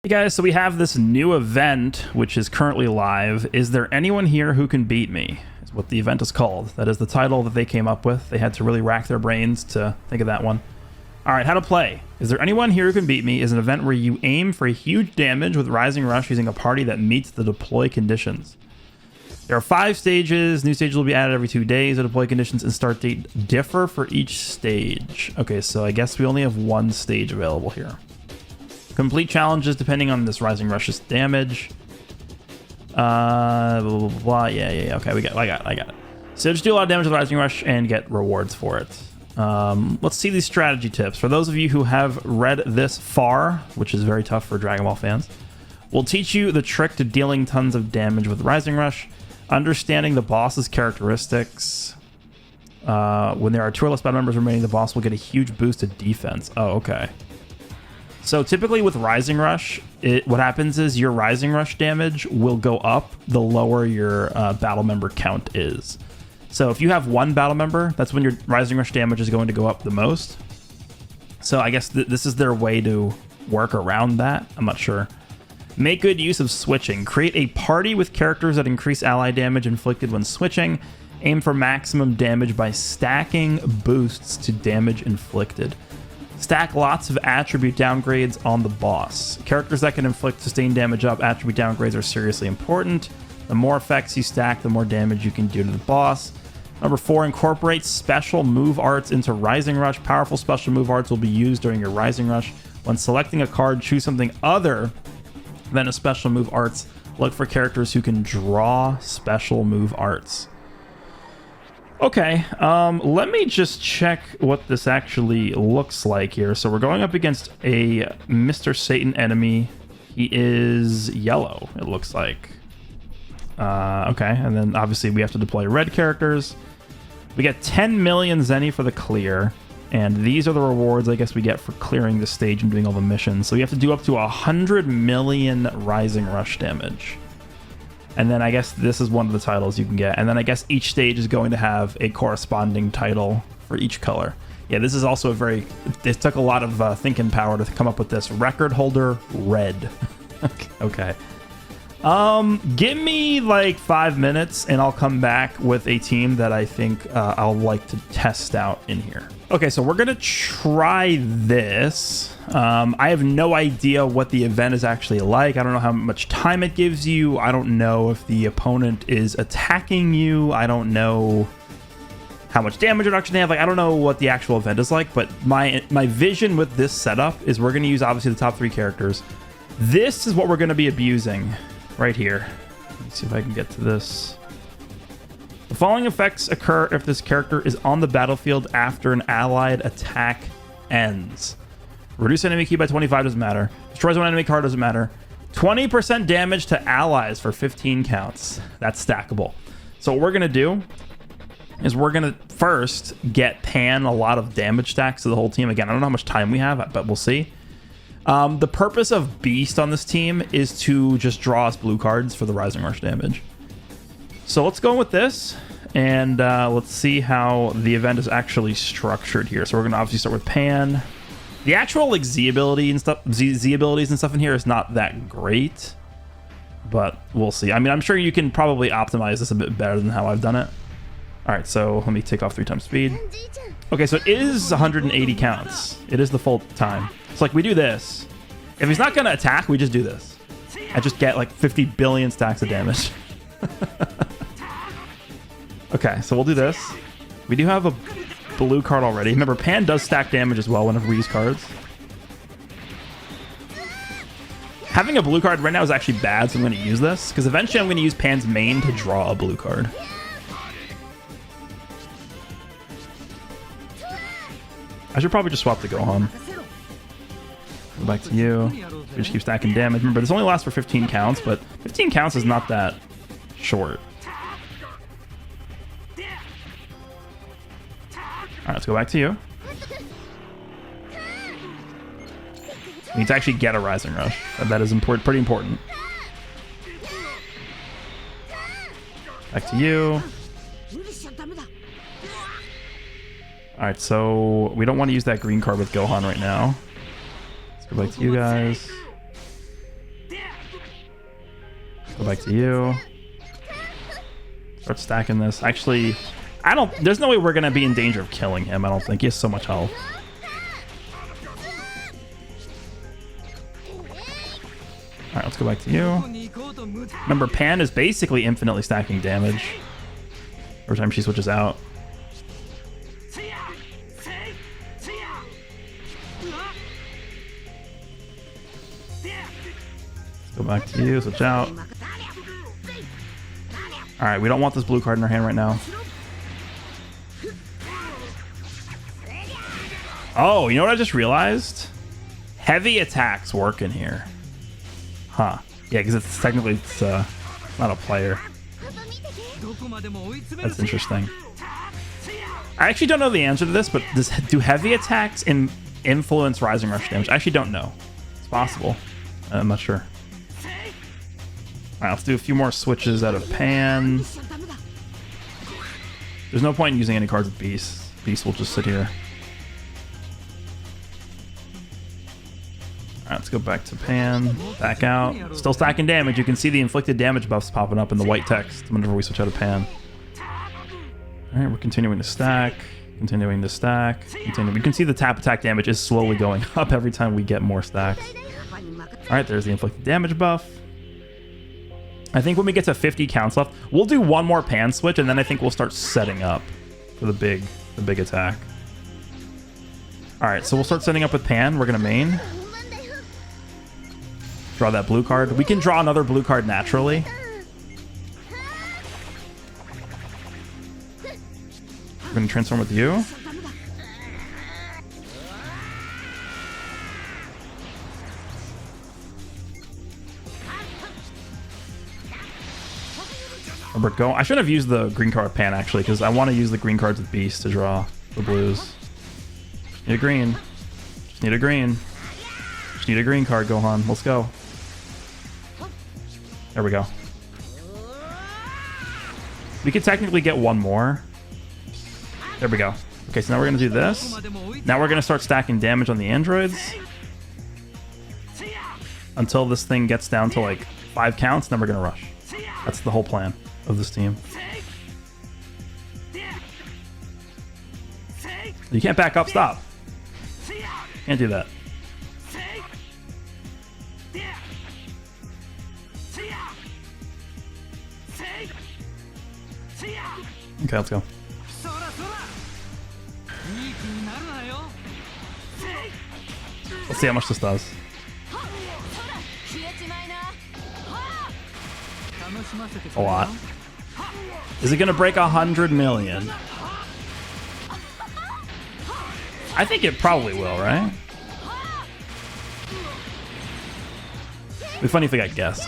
Hey guys, so we have this new event which is currently live. Is there anyone here who can beat me? Is what the event is called. That is the title that they came up with. They had to really rack their brains to think of that one. Alright, how to play. Is there anyone here who can beat me is an event where you aim for a huge damage with Rising Rush using a party that meets the deploy conditions. There are 5 stages. New stages will be added every 2 days. The deploy conditions and start date differ for each stage. Okay, so I guess we only have 1 stage available here. Complete challenges depending on this Rising Rush's damage. Blah, blah, blah. Yeah. Okay, I got it. So just do a lot of damage with Rising Rush and get rewards for it. Let's see these strategy tips. For those of you who have read this far, which is very tough for Dragon Ball fans, we'll teach you the trick to dealing tons of damage with Rising Rush, understanding the boss's characteristics. When there are 2 or less battle members remaining, the boss will get a huge boost to defense. Oh, okay. So typically with Rising Rush, what happens is your Rising Rush damage will go up the lower your battle member count is. So if you have 1 battle member, that's when your Rising Rush damage is going to go up the most. So I guess this is their way to work around that. I'm not sure. Make good use of switching. Create a party with characters that increase ally damage inflicted when switching. Aim for maximum damage by stacking boosts to damage inflicted. Stack lots of attribute downgrades on the boss. Characters that can inflict sustained damage up attribute downgrades are seriously important. The more effects you stack, the more damage you can do to the boss. Number 4, incorporate special move arts into Rising Rush. Powerful special move arts will be used during your Rising Rush. When selecting a card, choose something other than a special move arts. Look for characters who can draw special move arts. Okay, let me just check what this actually looks like here. So we're going up against a Mr. Satan enemy. He is yellow, it looks like. Okay, and then obviously we have to deploy red characters. We get 10 million Zenny for the clear, and these are the rewards I guess we get for clearing the stage and doing all the missions. So we have to do up to 100 million Rising Rush damage. And then I guess this is one of the titles you can get. And then I guess each stage is going to have a corresponding title for each color. Yeah, this is also a very... It took a lot of thinking power to come up with this. Record holder red. Okay. Give me like 5 minutes and I'll come back with a team that I think I'll like to test out in here. Okay, so we're gonna try this. I have no idea what the event is actually like. I don't know how much time it gives you. I don't know if the opponent is attacking you. I don't know how much damage reduction they have. Like, I don't know what the actual event is like, but my vision with this setup is we're gonna use obviously the top 3 characters. This is what we're gonna be abusing right here. Let's see if I can get to this. The following effects occur if this character is on the battlefield after an allied attack ends. Reduce enemy key by 25 doesn't matter. Destroys one enemy card doesn't matter. 20% damage to allies for 15 counts. That's stackable. So what we're going to do is we're going to first get Pan a lot of damage stacks to the whole team. Again, I don't know how much time we have, but we'll see. The purpose of Beast on this team is to just draw us blue cards for the Rising Rush damage. So let's go with this, and let's see how the event is actually structured here. So we're going to obviously start with Pan. The actual like Z abilities and stuff in here is not that great, but we'll see. I mean, I'm sure you can probably optimize this a bit better than how I've done it. All right, so let me take off 3 times speed. Okay, so it is 180 counts. It is the full time. It's like we do this. If he's not going to attack, we just do this. I just get like 50 billion stacks of damage. Okay, so we'll do this. We do have a blue card already. Remember, Pan does stack damage as well whenever we use cards. Having a blue card right now is actually bad, so I'm going to use this, because eventually I'm going to use Pan's main to draw a blue card. I should probably just swap to Gohan. Go back to you. We just keep stacking damage. Remember, this only lasts for 15 counts, but 15 counts is not that short. Alright, let's go back to you. We need to actually get a Rising Rush. That is pretty important. Back to you. Alright, so we don't want to use that green card with Gohan right now. Let's go back to you guys. Go back to you. Start stacking this. Actually, there's no way we're going to be in danger of killing him, I don't think. He has so much health. Alright, let's go back to you. Remember, Pan is basically infinitely stacking damage every time she switches out. Let's go back to you, switch out. Alright, we don't want this blue card in our hand right now. Oh, you know what I just realized? Heavy attacks work in here. Huh. Yeah, because it's technically not a player. That's interesting. I actually don't know the answer to this, but do heavy attacks influence Rising Rush damage? I actually don't know. It's possible. I'm not sure. Alright, let's do a few more switches out of Pan. There's no point in using any cards with Beast. Beast will just sit here. Alright, let's go back to Pan. Back out. Still stacking damage. You can see the inflicted damage buffs popping up in the white text whenever we switch out of Pan. Alright, we're continuing to stack. Continuing to stack. Continue. We can see the tap attack damage is slowly going up every time we get more stacks. Alright, there's the inflicted damage buff. I think when we get to 50 counts left, we'll do one more Pan switch, and then I think we'll start setting up for the big attack. Alright, so we'll start setting up with Pan. We're going to main. Draw that blue card. We can draw another blue card naturally. We're going to transform with you. I shouldn't have used the green card Pan, actually, because I want to use the green cards with Beast to draw the blues. Need a green. Just need a green. Just need a green card, Gohan. Let's go. There we go. We could technically get one more. There we go. Okay, so now we're going to do this. Now we're going to start stacking damage on the androids. Until this thing gets down to like 5 counts, then we're going to rush. That's the whole plan of this team. You can't back up, stop. Can't do that. Okay, let's go. Let's see how much this does. A lot. Is it gonna break 100 million? I think it probably will, right? It'd be funny if it got guessed.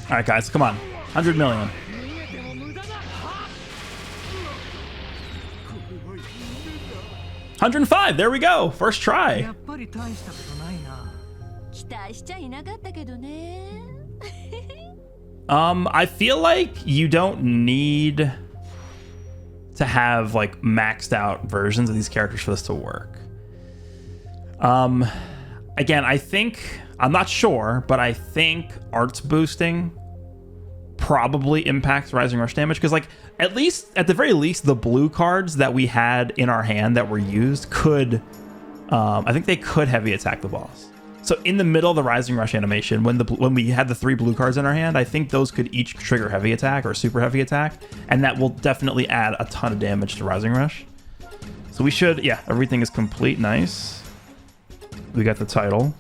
Alright guys, come on. 100 million. 105, there we go. First try. I feel like you don't need to have like maxed out versions of these characters for this to work. Again, I think, I'm not sure, but I think arts boosting probably impacts Rising Rush damage, because like at the very least the blue cards that we had in our hand that were used could I think they could heavy attack the boss. So in the middle of the Rising Rush animation, when we had the 3 blue cards in our hand, I think those could each trigger heavy attack or super heavy attack, and that will definitely add a ton of damage to Rising Rush. So we should, yeah, everything is complete. Nice. We got the title.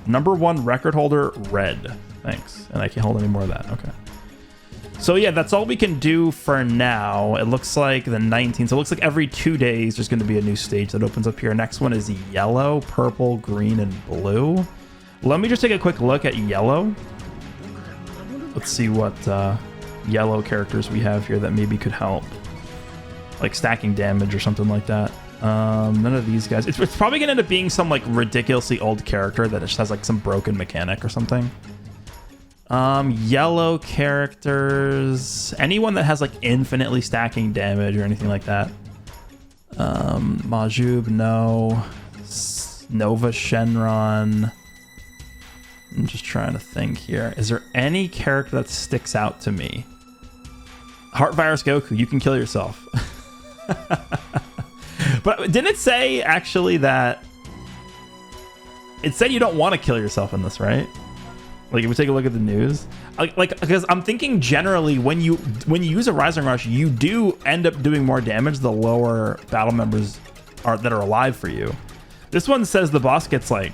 #1 record holder, red. Thanks. And I can't hold any more of that. Okay. So yeah, that's all we can do for now. It looks like the 19th. So it looks like every 2 days there's going to be a new stage that opens up here. Next one is yellow, purple, green, and blue. Let me just take a quick look at yellow. Let's see what yellow characters we have here that maybe could help. Like stacking damage or something like that. None of these guys. It's probably going to end up being some like ridiculously old character that just has like some broken mechanic or something. Yellow characters, anyone that has like infinitely stacking damage or anything like that. Majub, no. Nova Shenron. I'm just trying to think here. Is there any character that sticks out to me? Heart Virus Goku, you can kill yourself. But didn't it say actually that it said you don't want to kill yourself in this, right? Like if we take a look at the news, like because I'm thinking generally when you use a Rising Rush, you do end up doing more damage the lower battle members that are alive for you. This one says the boss gets like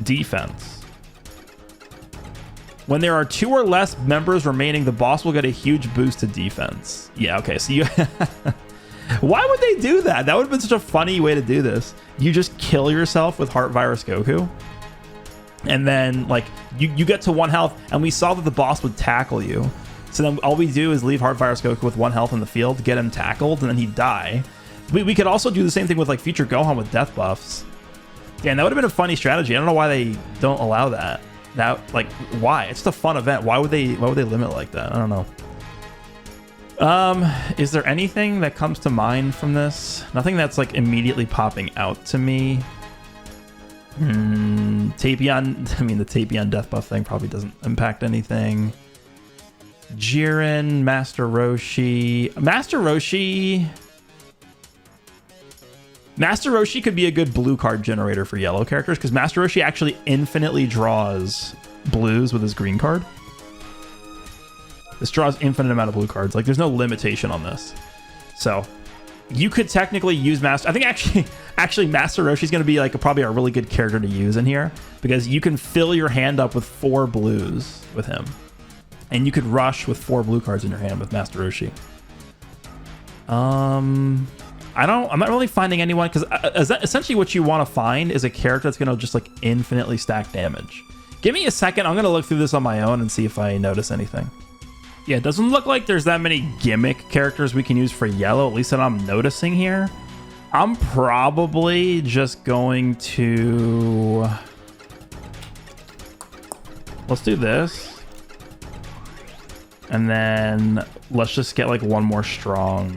defense. When there are 2 or less members remaining, the boss will get a huge boost to defense. Yeah, okay, so you... Why would they do that? That would have been such a funny way to do this. You just kill yourself with Heart Virus Goku. And then, like, you get to 1 health, and we saw that the boss would tackle you. So then all we do is leave Heart Virus Goku with 1 health in the field, get him tackled, and then he'd die. We could also do the same thing with, like, Future Gohan with death buffs. Yeah, and that would have been a funny strategy. I don't know why they don't allow that. That, like, why? It's just a fun event. Why would they limit like that? I don't know. Is there anything that comes to mind from this? Nothing that's like immediately popping out to me. Tapion, I mean the Tapion death buff thing probably doesn't impact anything. Jiren, Master Roshi. Master Roshi could be a good blue card generator for yellow characters because Master Roshi actually infinitely draws blues with his green card. This draws infinite amount of blue cards. Like there's no limitation on this. So you could technically use Master. I think actually Master Roshi is going to be like probably a really good character to use in here because you can fill your hand up with 4 blues with him. And you could rush with 4 blue cards in your hand with Master Roshi. I'm not really finding anyone because essentially what you want to find is a character that's going to just like infinitely stack damage. Give me a second. I'm going to look through this on my own and see if I notice anything. Yeah, it doesn't look like there's that many gimmick characters we can use for yellow, at least that I'm noticing here. I'm probably just going to... Let's do this. And then let's just get like one more strong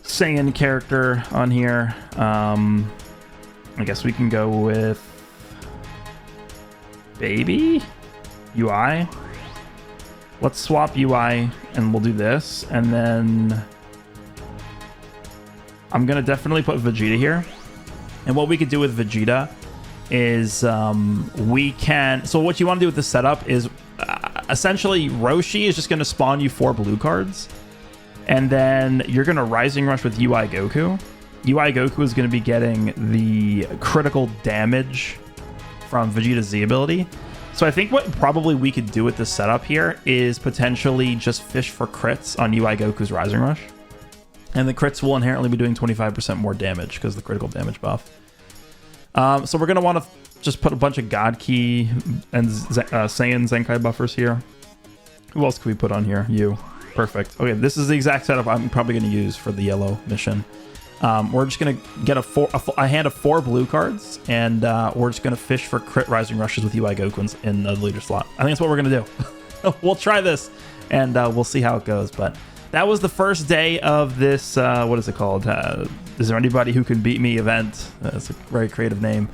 Saiyan character on here. I guess we can go with Baby UI. Let's swap UI and we'll do this. And then I'm going to definitely put Vegeta here. And what we could do with Vegeta is we can... So what you want to do with this setup is essentially Roshi is just going to spawn you 4 blue cards. And then you're going to Rising Rush with UI Goku. UI Goku is going to be getting the critical damage from Vegeta's Z ability. So I think what probably we could do with this setup here is potentially just fish for crits on UI Goku's Rising Rush. And the crits will inherently be doing 25% more damage because of the critical damage buff. So we're going to want to just put a bunch of God Ki and Saiyan Zenkai buffers here. Who else can we put on here? You. Perfect. Okay, this is the exact setup I'm probably going to use for the yellow mission. We're just going to get a hand of 4 blue cards, and we're just going to fish for crit Rising Rushes with UI Goku in the leader slot. I think that's what we're going to do. We'll try this, and we'll see how it goes. But that was the first day of this, what is it called? Is there anybody who can beat me event? That's a very creative name.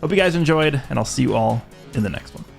Hope you guys enjoyed, and I'll see you all in the next one.